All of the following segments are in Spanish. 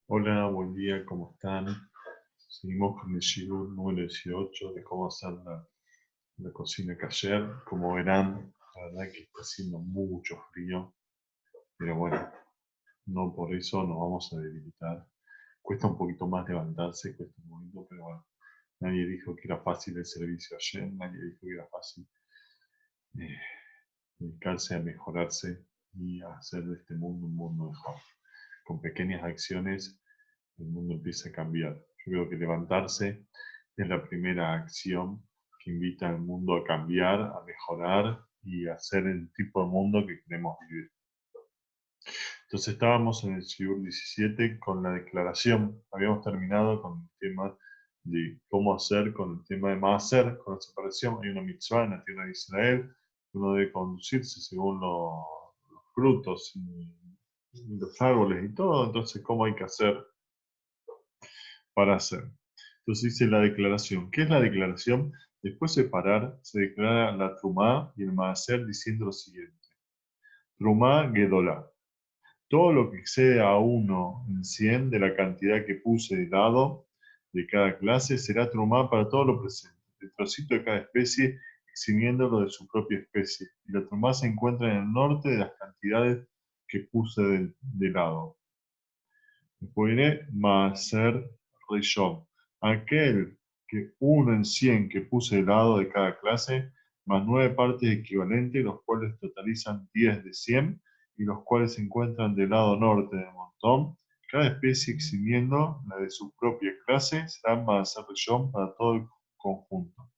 Hola, buen día, ¿cómo están? Seguimos con el Shigur número 18 de cómo hacer la cocina kasher. Como verán, la verdad que está haciendo mucho frío, pero bueno, no por eso nos vamos a debilitar. Cuesta un poquito más levantarse, cuesta un poquito, pero bueno, nadie dijo que era fácil el servicio ayer, nadie dijo que era fácil eh, dedicarse a mejorarse y a hacer de este mundo un mundo mejor. Con pequeñas acciones el mundo empieza a cambiar. Yo creo que levantarse es la primera acción que invita al mundo a cambiar, a mejorar y a ser el tipo de mundo que queremos vivir. Entonces estábamos en el Shiur 17 con la declaración. Habíamos terminado con el tema de cómo hacer con el tema de Maaser, con la separación. Hay una mitzvah en la tierra de Israel. Uno debe conducirse según los frutos y los árboles y todo. Entonces, ¿cómo hay que hacer para hacer? Entonces dice la declaración. ¿Qué es la declaración? Después de separar, se declara la Trumá y el Maaser diciendo lo siguiente. Trumá Gedolá. Todo lo que excede a 1 en 100 de la cantidad que puse de lado de cada clase será Trumá para todo lo presente. El trocito de cada especie eximiéndolo de su propia especie. Y la Trumá se encuentra en el norte de las cantidades que puse de lado. Después viene Maaser Rishon. Aquel que 1 en 100 que puse de lado de cada clase, más 9 partes equivalentes, los cuales totalizan 10 de 100 y los cuales se encuentran del lado norte del montón. Cada especie eximiendo la de su propia clase será Maaser Rishon para todo el conjunto.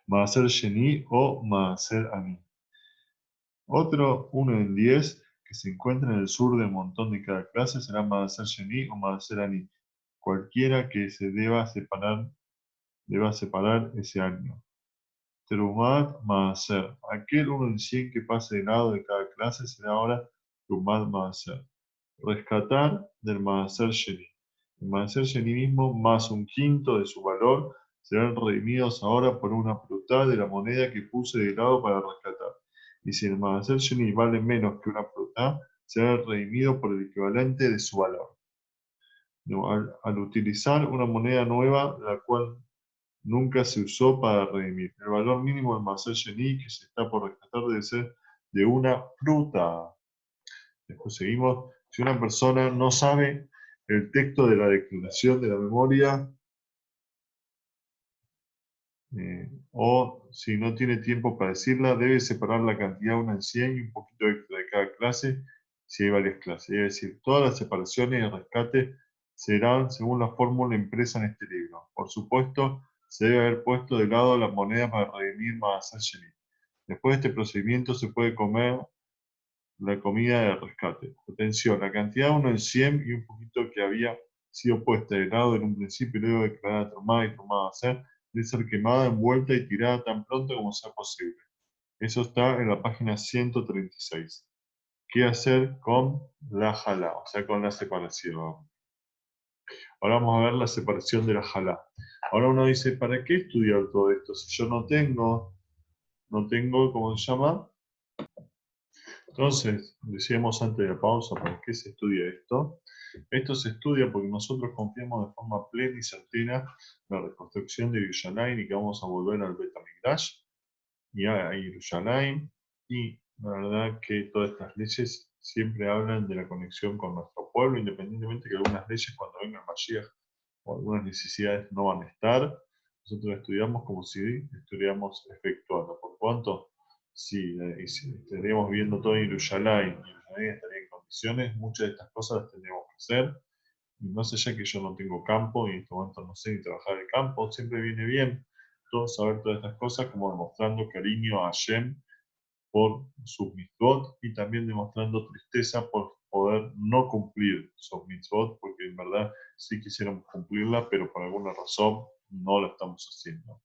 Maaser Sheni o Maaser Ani. Otro 1 en 10 que se encuentra en el sur del montón de cada clase será Maaser Sheni o Maaser Ani, cualquiera que se deba separar ese año. Terumat Maaser. Aquel 1 en 100 que pase de lado de cada clase será ahora Terumat Maaser. Rescatar del Maaser Sheni. El Maaser Sheni mismo más un quinto de su valor serán redimidos ahora por una prutá de la moneda que puse de lado para rescatar. Y si el Maaser Sheni vale menos que una prutá, será redimido por el equivalente de su valor. No, al utilizar una moneda nueva, la cual nunca se usó para redimir. El valor mínimo del Maaser Sheni que se está por rescatar debe ser de una fruta. Después seguimos. Si una persona no sabe el texto de la declaración de la memoria, o si no tiene tiempo para decirla, debe separar la cantidad 1 en 100 y un poquito extra de cada clase si hay varias clases. Es decir, todas las separaciones y rescate serán según la fórmula impresa en este libro. Por supuesto, se debe haber puesto de lado la moneda para redimir Maaser Sheni. Después de este procedimiento se puede comer la comida de rescate. Atención, la cantidad 1 en 100 y un poquito que había sido puesta de lado en un principio y luego declarada tomada y tomada a ser, debe ser quemada, envuelta y tirada tan pronto como sea posible. Eso está en la página 136. ¿Qué hacer con la jalá? O sea, con la separación. Ahora vamos a ver la separación de la jalá. Ahora uno dice, ¿para qué estudiar todo esto? Si yo no tengo, ¿cómo se llama? Entonces, decíamos antes de la pausa, ¿para qué se estudia esto? Esto se estudia porque nosotros confiamos de forma plena y certera en la reconstrucción de Yerushalayim y que vamos a volver al Bet HaMikdash y a Yerushalayim. Y la verdad que todas estas leyes siempre hablan de la conexión con nuestro pueblo, independientemente que algunas leyes cuando venga el Mashiach o algunas necesidades no van a estar. Nosotros estudiamos como si estuviéramos efectuando. Por cuanto, si estaríamos viendo todo en Yerushalayim y Yerushalayim estaría en condiciones, muchas de estas cosas las tendríamos que hacer. Y más allá que yo no tengo campo y en este momento no sé ni trabajar el campo, siempre viene bien saber todas estas cosas como demostrando cariño a Hashem por sus mitzvot y también demostrando tristeza por poder no cumplir sus mitzvot, porque en verdad sí quisiéramos cumplirla, pero por alguna razón no la estamos haciendo.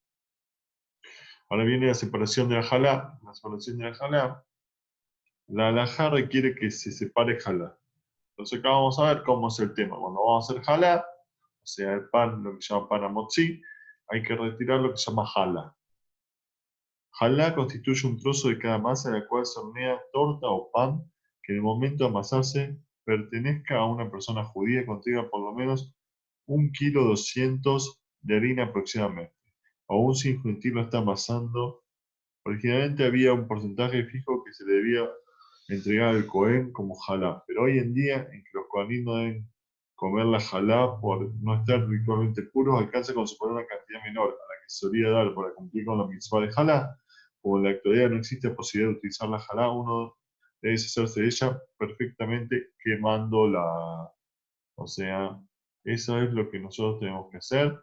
Ahora viene la separación de la jalá. La separación de la jalá, la halajá requiere que se separe jalá. Entonces acá vamos a ver cómo es el tema. Cuando vamos a hacer jalá, o sea, el pan, lo que se llama pan amotzi, hay que retirar lo que se llama jalá. Jalá constituye un trozo de cada masa de la cual se hornea torta o pan que en el momento de amasarse pertenezca a una persona judía contenga por lo menos 1,2 kg de harina aproximadamente. Aún si un gentil lo está amasando, originalmente había un porcentaje fijo que se le debía entregar al Cohen como jalá, pero hoy en día, en que los Cohanim no deben comer la jalá por no estar ritualmente puros, alcanza con suponer una cantidad menor a la que se solía dar para cumplir con la mitzvah de jalá. Como en la actualidad no existe posibilidad de utilizar la jalá, uno debe deshacerse de ella perfectamente quemándola. O sea, eso es lo que nosotros tenemos que hacer,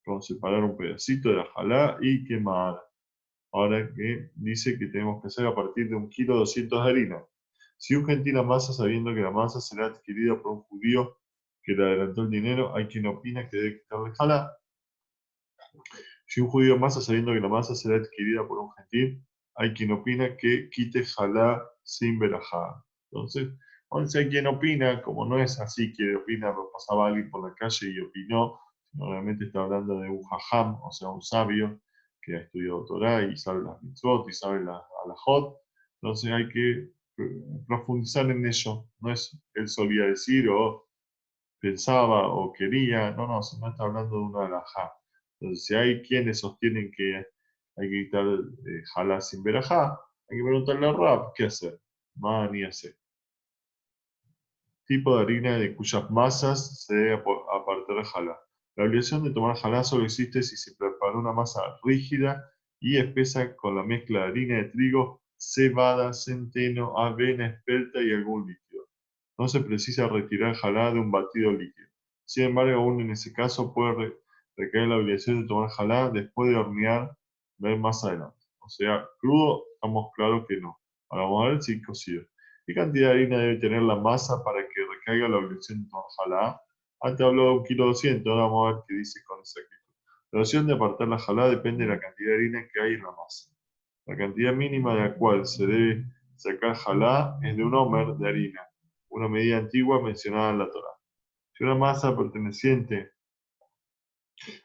con separar un pedacito de la jalá y quemar. Ahora que dice que tenemos que hacer a partir de 1,2 kg de harina. Si un gentil amasa sabiendo que la masa será adquirida por un judío que le adelantó el dinero, hay quien opina que debe quitarle jalá. Si un judío amasa sabiendo que la masa será adquirida por un gentil, hay quien opina que quite jalá sin verajá. Entonces, si hay quien opina, como no es así que opina, lo pasaba alguien por la calle y opinó, sino realmente está hablando de un jajam, o sea, un sabio que ha estudiado Torah y sabe las mitzvot y sabe las alajot. Entonces hay que profundizar en ello. No es él solía decir o pensaba o quería, no, sino está hablando de una alajá. Entonces, si hay quienes sostienen que hay que quitar jalá sin verajá, hay que preguntarle a Rab, ¿qué hacer? Mani hacer. Tipo de harina de cuyas masas se debe apartar jalá. La obligación de tomar jalá solo existe si se prepara una masa rígida y espesa con la mezcla de harina de trigo, cebada, centeno, avena, espelta y algún líquido. No se precisa retirar jalá de un batido líquido. Sin embargo, aún en ese caso puede recaer la obligación de tomar jalá después de hornear, ver más adelante. O sea, crudo, estamos claros que no. Ahora vamos a ver si cocido. ¿Qué cantidad de harina debe tener la masa para que recaiga la obligación de tomar jalá? Antes habló de 1,2 kg, ahora vamos a ver qué dice con exactitud. La opción de apartar la jalá depende de la cantidad de harina que hay en la masa. La cantidad mínima de la cual se debe sacar jalá es de un homer de harina, una medida antigua mencionada en la Torá. Si una masa perteneciente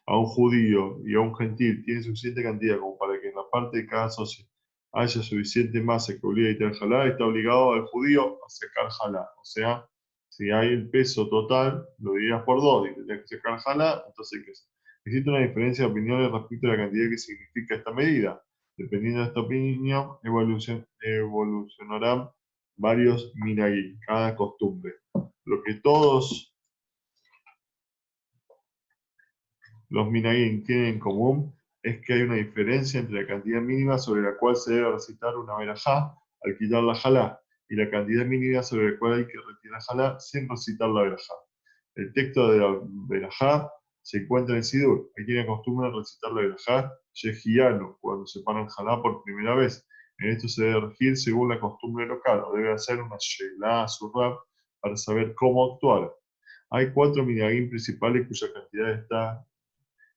a un judío y a un gentil tiene suficiente cantidad como para que en la parte de cada socio haya suficiente masa que obligue a quitar jalá, está obligado al judío a sacar jalá. O sea, si hay el peso total, lo dividas por 2 y tendrías que sacar jalá, entonces ¿qué es? Existe una diferencia de opiniones respecto a la cantidad que significa esta medida. Dependiendo de esta opinión, evolucionarán varios minagim, cada costumbre. Lo que todos los minagim tienen en común es que hay una diferencia entre la cantidad mínima sobre la cual se debe recitar una verajá al quitar la jalá y la cantidad mínima sobre la cual hay que retirar jalá sin recitar la verajá. El texto de la verajá se encuentra en Sidur. Hay quien acostumbra a recitar la verajá yehiano cuando se para el jalá por primera vez. En esto se debe regir según la costumbre local o debe hacer una sheilá surab para saber cómo actuar. Hay 4 minagim principales cuya cantidad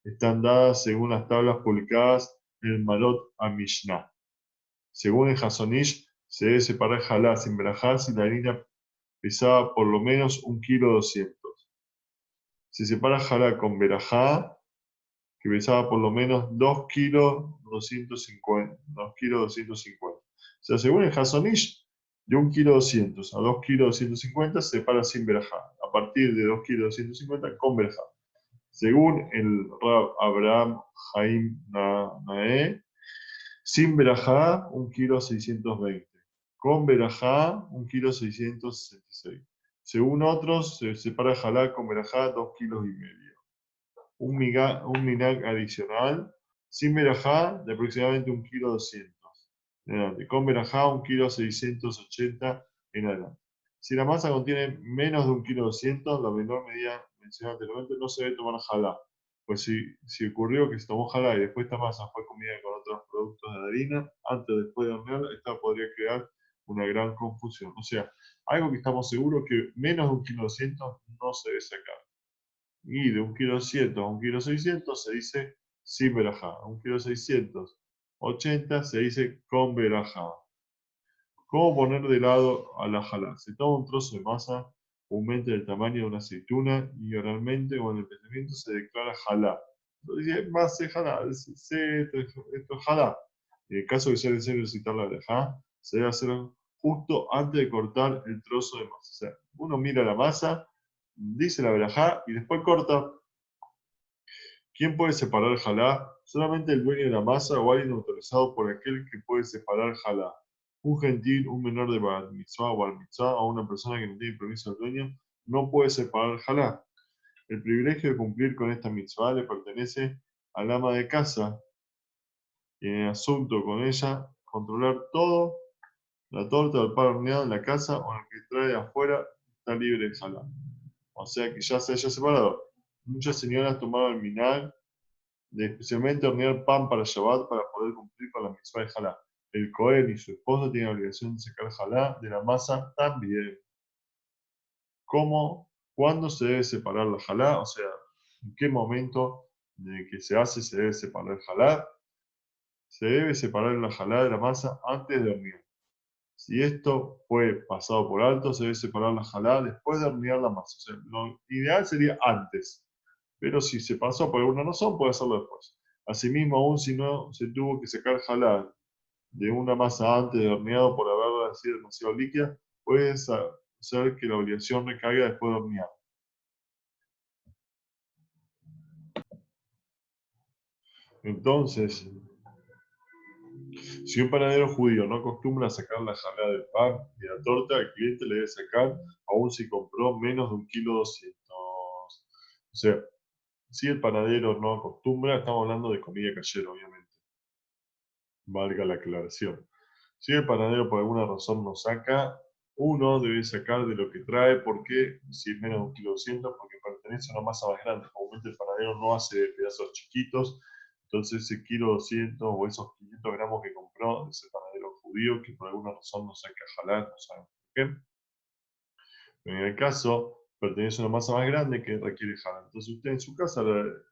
están dadas según las tablas publicadas en el Malot HaMishnah. Según el Hasonish, se debe separar jalá sin verajá si la harina pesaba por lo menos 1,2 kg. Se separa jalá con verajá, que pesaba por lo menos 2,250 kg. O sea, según el Hasonish, de 1,2 kg a 2,250 kg se separa sin verajá. A partir de 2,250 kg con verajá. Según el Rab Abraham Haim Nae, sin verajá, 1,620 kg. Con verajá, 1,666 kg. Según otros, se separa jalá con verajá 2,5 kg. Un minag adicional, sin verajá, de aproximadamente 1,2 kg. Con verajá, 1,680 kg en adelante. Si la masa contiene menos de 1,2 kg, la menor medida mencionada anteriormente, no se debe tomar jalá. Pues si ocurrió que se tomó jalá y después esta masa fue comida con otros productos de harina, antes o después de hornear, esta podría crear una gran confusión. O sea, algo que estamos seguros que menos de 1,2 kg no se debe sacar. Y de 1,2 kg a 1,600 kg se dice sin verajá. 1,680 kg se dice con verajá. ¿Cómo poner de lado a la jalá? Se toma un trozo de masa, aumenta el tamaño de una aceituna y oralmente o en el pensamiento se declara jalá. Entonces dice, más se jalá, esto es jalá. En el caso de ser necesario recitar la verajá, se debe hacer justo antes de cortar el trozo de masa. O sea, Uno mira la masa, dice la verajá y después corta. ¿Quién puede separar el jalá? Solamente el dueño de la masa o alguien autorizado por aquel que puede separar el jalá. Un gentil, un menor de bar mitzvah o bar mitzvah o una persona que no tiene permiso del dueño no puede separar el jalá. El privilegio de cumplir con esta mitzvah le pertenece al ama de casa y en el asunto con ella controlar todo, la torta o el pan horneado en la casa o en el que trae de afuera está libre de jalá. O sea que ya se haya separado. Muchas señoras tomaron el minal de especialmente hornear pan para Shabbat para poder cumplir con la mitzvah de jalá. El Cohen y su esposo tienen la obligación de sacar jalá de la masa también. ¿Cómo? ¿Cuándo se debe separar la jalá? O sea, ¿en qué momento de que se hace se debe separar el jalá? Se debe separar la jalá de la masa antes de hornear. Si esto fue pasado por alto, se debe separar la jalá después de hornear la masa. O sea, lo ideal sería antes. Pero si se pasó por alguna razón, puede hacerlo después. Asimismo, aún si no se tuvo que sacar jalá de una masa antes de horneado por haberla sido demasiado líquida, puede ser que la obligación recaiga después de hornear. Entonces, si un panadero judío no acostumbra a sacar la jalá del pan y de la torta, el cliente le debe sacar aún si compró menos de 1,2 kg. O sea, si el panadero no acostumbra, estamos hablando de comida casera, obviamente. Valga la aclaración. Si el panadero por alguna razón no saca, uno debe sacar de lo que trae, porque si es menos de 1,2 kg, porque pertenece a una masa más grande. Comúnmente el panadero no hace pedazos chiquitos, entonces ese 1,2 kg o esos 500 gramos que compró de ese panadero judío, que por alguna razón no saca jalá, no saben por qué. Pero en el caso, pertenece a una masa más grande que requiere jalá. Entonces usted en su casa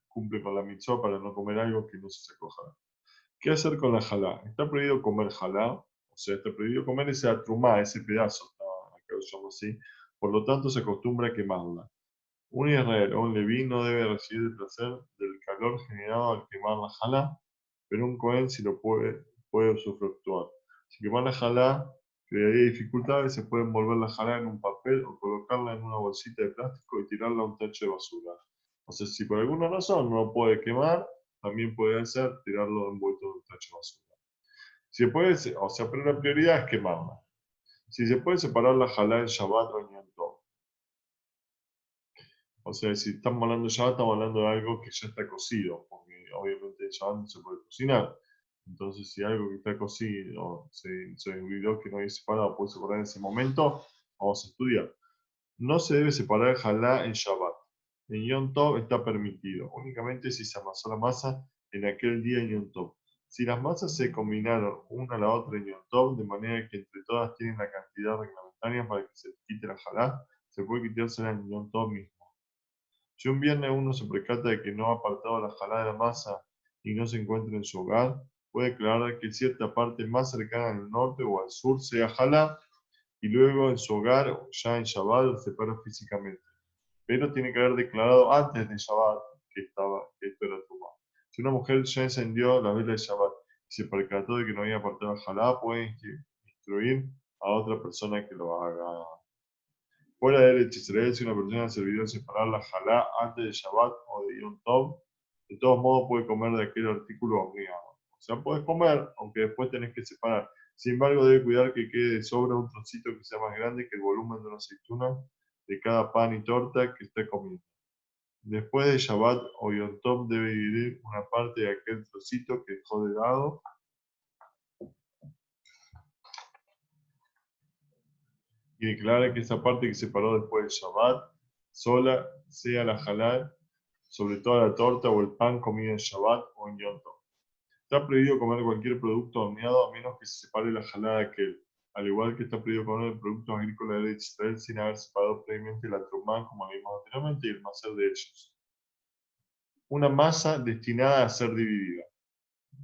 cumple con la mitzvah para no comer algo que no se sacó jalá. ¿Qué hacer con la jalá? Está prohibido comer jalá, o sea, está prohibido comer esa trumá, ese pedazo, acá lo llamo así, por lo tanto se acostumbra a quemarla. Un israel o un leví no debe recibir el placer del calor generado al quemar la jalá, pero un cohen sí lo puede usufructuar. Si quemar la jalá crearía dificultades, se puede envolver la jalá en un papel o colocarla en una bolsita de plástico y tirarla a un tacho de basura. O sea, si por alguna razón no puede quemar, también puede hacer tirarlo envuelto en un tacho de basura. Si se puede, o sea, pero la prioridad es quemarla. Si se puede separar la jalá en Shabbat o en Yom Tov. O sea, si estamos hablando de Shabbat, estamos hablando de algo que ya está cocido, porque obviamente en Shabbat no se puede cocinar. Entonces, si algo que está cocido se olvidó que no hay separado, puede separar en ese momento, vamos a estudiar. No se debe separar el jalá en Shabbat. En Yom Tov está permitido, únicamente si se amasó la masa en aquel día en Yom Tov. Si las masas se combinaron una a la otra en Yom Tov, de manera que entre todas tienen la cantidad reglamentaria para que se quite la jalá, se puede quitársela en Yom Tov mismo. Si un viernes uno se percata de que no ha apartado la jalá de la masa y no se encuentra en su hogar, puede declarar que cierta parte más cercana al norte o al sur sea jalá y luego en su hogar, ya en Shabbat, lo separa físicamente. Pero tiene que haber declarado antes de Shabbat que esto era Tumá. Si una mujer ya encendió la vela de Shabbat y se percató de que no había apartado jalá, puede instruir a otra persona que lo haga. Fuera de Eretz Israel, si una persona se olvidó de separar la jalá antes de Shabbat o de Yom Tov, de todos modos puede comer de aquel artículo horneado. O sea, puedes comer, aunque después tenés que separar. Sin embargo, debe cuidar que quede de sobra un trocito que sea más grande que el volumen de una aceituna de cada pan y torta que esté comiendo. Después de Shabbat o Yom Tov debe dividir una parte de aquel trocito que dejó de lado y declara que esa parte que separó después de Shabbat sola sea la halal sobre toda la torta o el pan comido en Shabbat o en Yom Tov. Está prohibido comer cualquier producto horneado a menos que se separe la halal de aquel, al igual que está prohibido comer productos agrícolas de Israel sin haber separado previamente la trumá, como vimos anteriormente, y el macer de ellos. Una masa destinada a ser dividida.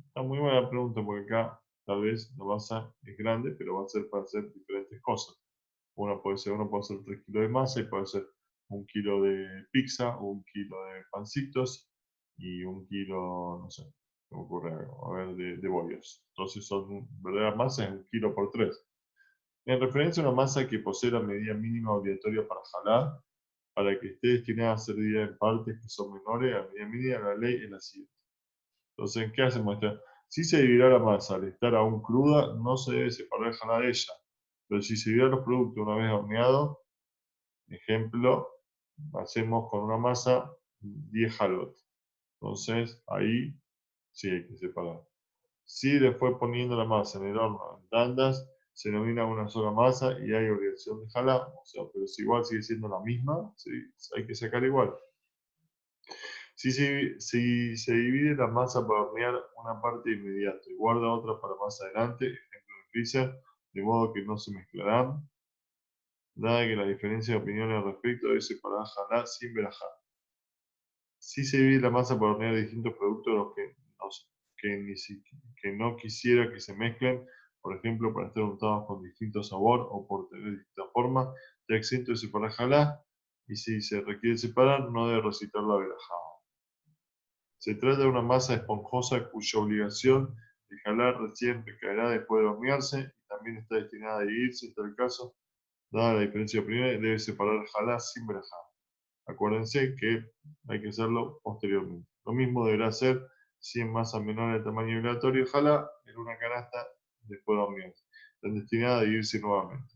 Está muy buena pregunta porque acá tal vez la masa es grande, pero va a ser para hacer diferentes cosas. Uno puede ser 3 kilos de masa y puede ser 1 kilo de pizza, 1 kilo de pancitos y 1 kilo, no sé, se me ocurre algo, a ver, de bollos. Entonces son verdaderas masas, 1 kilo por 3. En referencia a una masa que posee la medida mínima obligatoria para jalá, para que esté destinada a ser dividida en partes que son menores a la medida mínima, la ley es la siguiente. Entonces, ¿qué hacemos? Si se dividirá la masa al estar aún cruda, no se debe separar el jalá de ella. Pero si se dividirán los productos una vez horneados, ejemplo, hacemos con una masa 10 jalot. Entonces, ahí sí hay que separar. Si después poniendo la masa en el horno en tandas, se denomina una sola masa y hay obligación de jalá, o sea, pero si igual sigue siendo la misma, sí, hay que sacar igual. Si se divide la masa para hornear una parte inmediato y guarda otra para más adelante, ejemplo en el freezer, de modo que no se mezclarán, dada que la diferencia de opiniones al respecto debe separar jalá sin verajá. Si se divide la masa para hornear distintos productos los que no quisiera que se mezclen, por ejemplo, para estar untados con distinto sabor o por tener distinta forma, está exento de separar jalá, y si se requiere separar, no debe recitar la verajá. Se trata de una masa esponjosa cuya obligación de jalar recién recaerá después de hornearse y también está destinada a dividirse en tal caso, dada la diferencia de opiniones, debe separar jalá sin verajá. Acuérdense que hay que hacerlo posteriormente. Lo mismo deberá hacer si en masa menor de tamaño obligatorio jalá en una canasta después de hornearse. Están destinadas a dividirse nuevamente.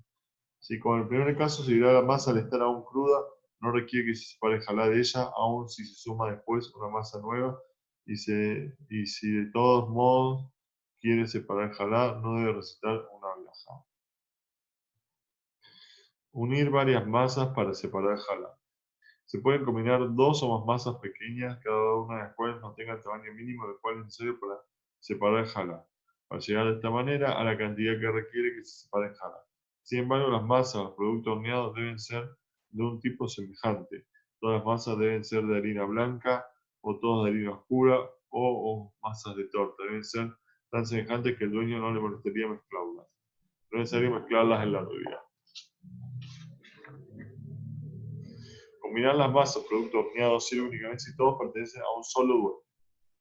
Si con el primer caso se dirá la masa al estar aún cruda, no requiere que se separe jalá de ella, aun si se suma después una masa nueva, y si de todos modos quiere separar jalá, no debe recitar una verajá. Unir varias masas para separar jalá. Se pueden combinar dos o más masas pequeñas, cada una de las cuales no tenga el tamaño mínimo del cual es necesario para separar el jalá, para llegar de esta manera a la cantidad que requiere que se separe el jalá. Sin embargo, las masas, los productos horneados deben ser de un tipo semejante. Todas las masas deben ser de harina blanca o todas de harina oscura o masas de torta. Deben ser tan semejantes que el dueño no le molestaría mezclarlas. No es necesario mezclarlas en la realidad. Combinar las masas, productos horneados, sirve únicamente si todos pertenecen a un solo dueño.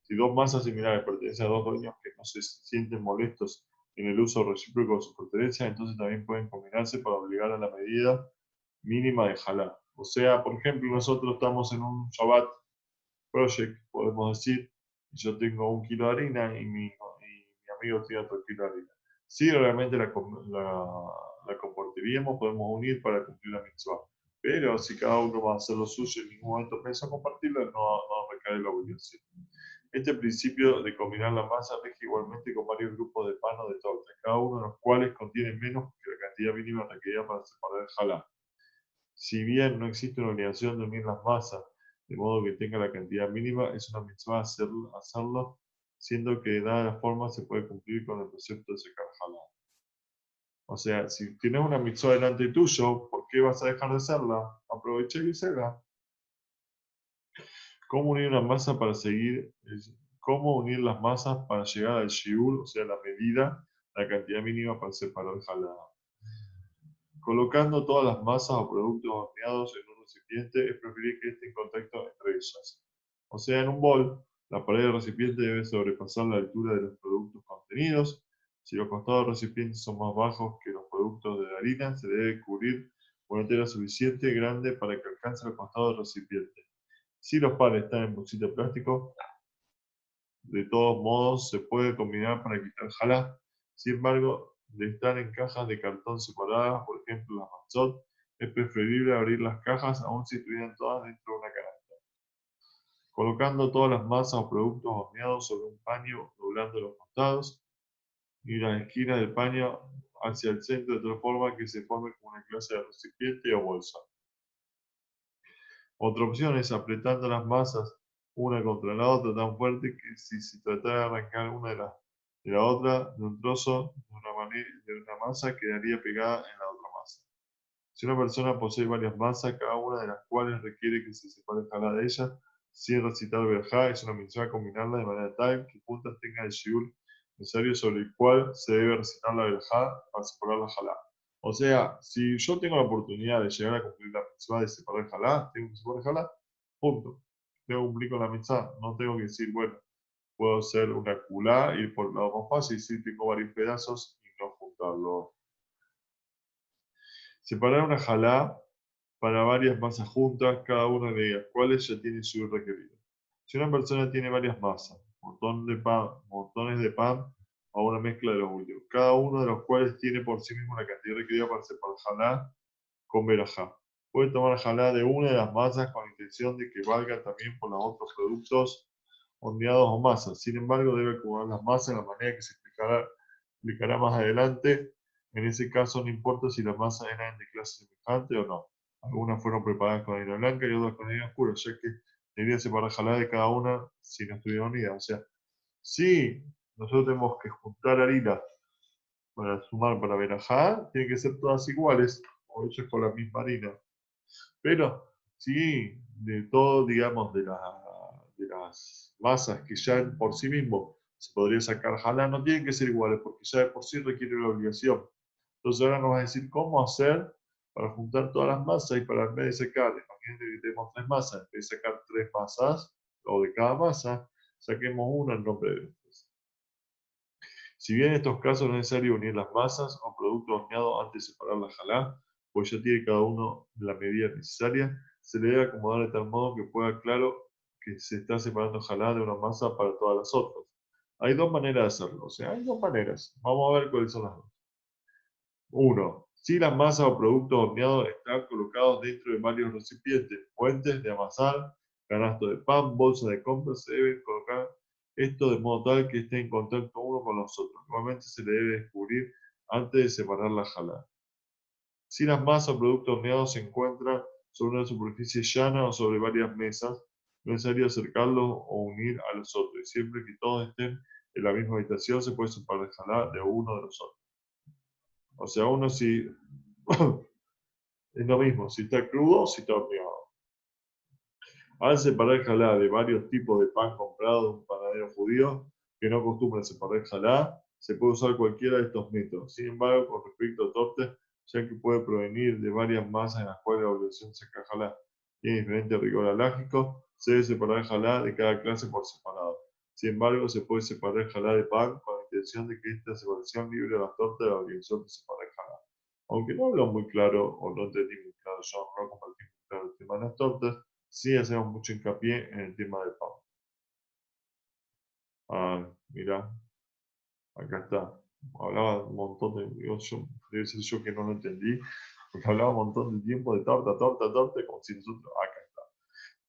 Si dos masas similares pertenecen a dos dueños que no se sienten molestos en el uso recíproco de sus pertenencias, entonces también pueden combinarse para obligar a la medida mínima de jalá. O sea, por ejemplo, nosotros estamos en un Shabbat Project, podemos decir, y yo tengo 1 kilo de harina y mi amigo tiene otro kilo de harina. Si realmente la compartiríamos, podemos unir para cumplir la mitzvah. Pero si cada uno va a hacer lo suyo y en ningún momento piensa compartirlo, no recae la obligación. Este principio de combinar la masa rige igualmente con varios grupos de pan o de torta, cada uno de los cuales contiene menos que la cantidad mínima requerida para separar el jalá. Si bien no existe una obligación de unir las masas de modo que tenga la cantidad mínima, es una mitzvah hacerlo, siendo que dada la forma se puede cumplir con el precepto de sacar jalá. O sea, si tienes una mitzvah delante tuyo, ¿por qué vas a dejar de hacerla? Aprovecha y hacerla. ¿Cómo unir una masa para cómo unir las masas para llegar al shiur, o sea, la medida, la cantidad mínima para separar el jalá? Colocando todas las masas o productos horneados en un recipiente, es preferible que esté en contacto entre ellas. O sea, en un bol, la pared del recipiente debe sobrepasar la altura de los productos contenidos. Si los costados del recipiente son más bajos que los productos de la harina, se debe cubrir una tela suficiente grande para que alcance el costado del recipiente. Si los pares están en bolsita de plástico, de todos modos se puede combinar para quitar jalá. Sin embargo, de estar en cajas de cartón separadas, por ejemplo las matzot, es preferible abrir las cajas aun si estuvieran todas dentro de una canasta. Colocando todas las masas o productos horneados sobre un paño, doblando los costados y las esquinas del paño hacia el centro de tal forma que se forme como una clase de recipiente o bolsa. Otra opción es apretando las masas una contra la otra tan fuerte que si se tratara de arrancar una de la otra de un trozo de una masa quedaría pegada en la otra masa. Si una persona posee varias masas, cada una de las cuales requiere que se separe jalá de ellas, sin recitar verajá, es una mitzvah combinarla de manera tal que juntas tengan el shiur necesario sobre el cual se debe recitar la verajá para separar la jalá. O sea, si yo tengo la oportunidad de llegar a cumplir la mitzvah de separar jalá, tengo que separar jalá, punto. Tengo que cumplir con la mitzvah, no tengo que decir, bueno, puedo hacer una culá, ir por el lado más fácil, si tengo varios pedazos y no juntarlo. Separar una jalá para varias masas juntas, cada una de ellas cuales ya tiene su requerido. Si una persona tiene varias masas, montones de pan o una mezcla de los últimos, cada uno de los cuales tiene por sí mismo una cantidad requerida para separar jalá con verajá. Puede tomar jalá de una de las masas con la intención de que valga también por los otros productos horneados o masas. Sin embargo, debe acomodar las masas de la manera que se explicará más adelante. En ese caso, no importa si las masas eran de clase semejante o no. Algunas fueron preparadas con harina blanca y otras con harina oscura, ya que debería separar jalá de cada una si no estuvieran unidas. O sea, si nosotros tenemos que juntar harina para sumar para verajá, tienen que ser todas iguales, o hechas con la misma harina. Pero sí, de todo, digamos, de las masas que ya por sí mismo se podría sacar jalá, no tienen que ser iguales, porque ya de por sí requiere la obligación. Entonces ahora nos va a decir cómo hacer para juntar todas las masas y para en vez de sacar, imagínate que tenemos tres masas, en vez de sacar tres masas, o de cada masa, saquemos una en nombre de estas. Si bien en estos casos no es necesario unir las masas o productos horneados antes de separar la jalá, pues ya tiene cada uno la medida necesaria, se le debe acomodar de tal modo que pueda claro que se está separando jalá de una masa para todas las otras. Hay dos maneras de hacerlo, o sea, hay dos maneras. Vamos a ver cuáles son las dos. Uno, si las masas o productos horneados están colocados dentro de varios recipientes, fuentes de amasar, canasto de pan, bolsa de compra, se debe colocar esto de modo tal que esté en contacto uno con los otros. Normalmente se le debe descubrir antes de separar la jalada. Si las masas o productos horneados se encuentran sobre una superficie llana o sobre varias mesas, no es necesario acercarlos o unir a los otros. Y siempre que todos estén en la misma habitación, se puede separar la jalada de uno de los otros. O sea, uno si es lo mismo, si está crudo o si está horneado. Al separar jalá de varios tipos de pan comprado de un panadero judío que no acostumbra separar jalá, se puede usar cualquiera de estos métodos. Sin embargo, con respecto a tortas, ya que puede provenir de varias masas en las cuales la obligación de sacar jalá tiene diferente rigor alágico, se debe separar jalá de cada clase por separado. Sin embargo, se puede separar jalá de pan con la intención de que esta separación libre a las tortas de la obligación de separar jalá. Aunque no hablo muy claro o no entendí muy claro, yo no compartí muy claro el tema de las tortas, sí hacemos mucho hincapié en el tema del pan. Ah, mira, acá está. Hablaba un montón de, debe ser yo que no lo entendí, porque hablaba un montón de tiempo de torta, torta, torta, como si nosotros, acá está.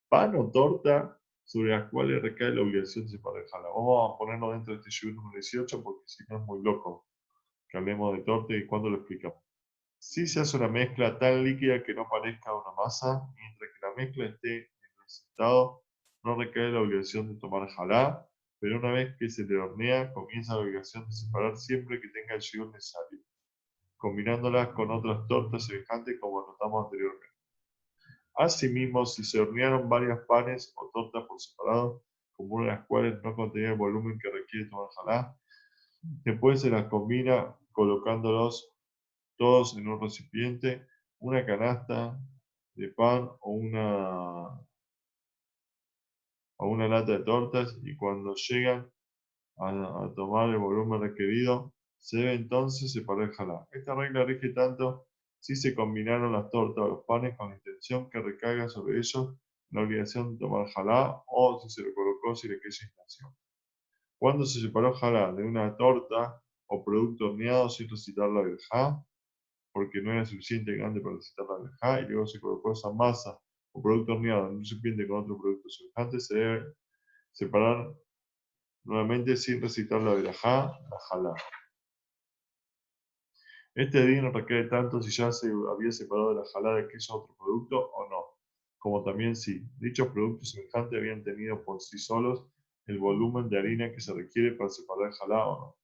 Pan o torta sobre las cuales recae la obligación de separar el jalá. Vamos a ponerlo dentro de este shiur número 18 porque si no es muy loco que hablemos de torta y cuándo lo explicamos. Si se hace una mezcla tan líquida que no parezca una masa, mientras que la mezcla esté en ese estado, no recae la obligación de tomar jalá, pero una vez que se le hornea, comienza la obligación de separar siempre que tenga el yogur necesario, combinándolas con otras tortas semejantes como notamos anteriormente. Asimismo, si se hornearon varias panes o tortas por separado, como una de las cuales no contenía el volumen que requiere tomar jalá, después se las combina colocándolos todos en un recipiente, una canasta de pan o una lata de tortas y cuando llegan a tomar el volumen requerido, se debe entonces separar el jalá. Esta regla rige tanto si se combinaron las tortas o los panes con la intención que recaiga sobre ellos la obligación de tomar jalá o si se lo colocó sin aquella intención. Cuando se separó jalá de una torta o producto horneado sin recitar la verjá, porque no era suficiente grande para recitar la verjá, y luego se colocó esa masa o producto horneado en un recipiente con otro producto semejante, se debe separar nuevamente sin recitar la verajá, la jalá. Este día no requiere tanto si ya se había separado de la jalá de aquellos otro producto o no, como también si dichos productos semejantes habían tenido por sí solos el volumen de harina que se requiere para separar el jalá o no.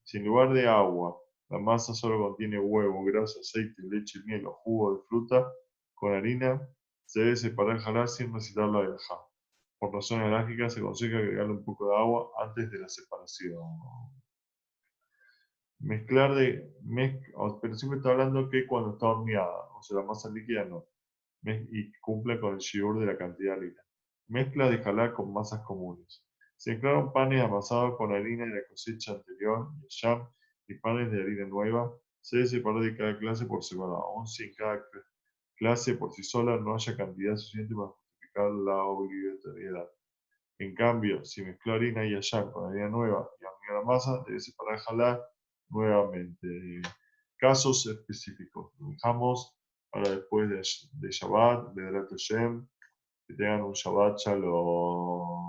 Si en lugar de agua la masa solo contiene huevo, grasa, aceite, leche, miel o jugo de fruta con harina, se debe separar el jalá sin recitar la verajá. Por razones lógicas se aconseja agregarle un poco de agua antes de la separación. Mezclar pero siempre está hablando que cuando está horneada, o sea, la masa líquida no, y cumple con el shiur de la cantidad de harina. Mezcla de jalá con masas comunes. Se mezclaron panes amasados con harina de la cosecha anterior, yam, y panes de harina nueva, se separó de cada clase por separado, aun si en cada clase por sí sola no haya cantidad suficiente para justificar la obligatoriedad. En cambio, si mezcló harina y allá con harina nueva y amplió la masa, debe separarla nuevamente. Casos específicos. Lo dejamos para después de Shabbat, de Hashem, que tengan un Shabbat Shalom.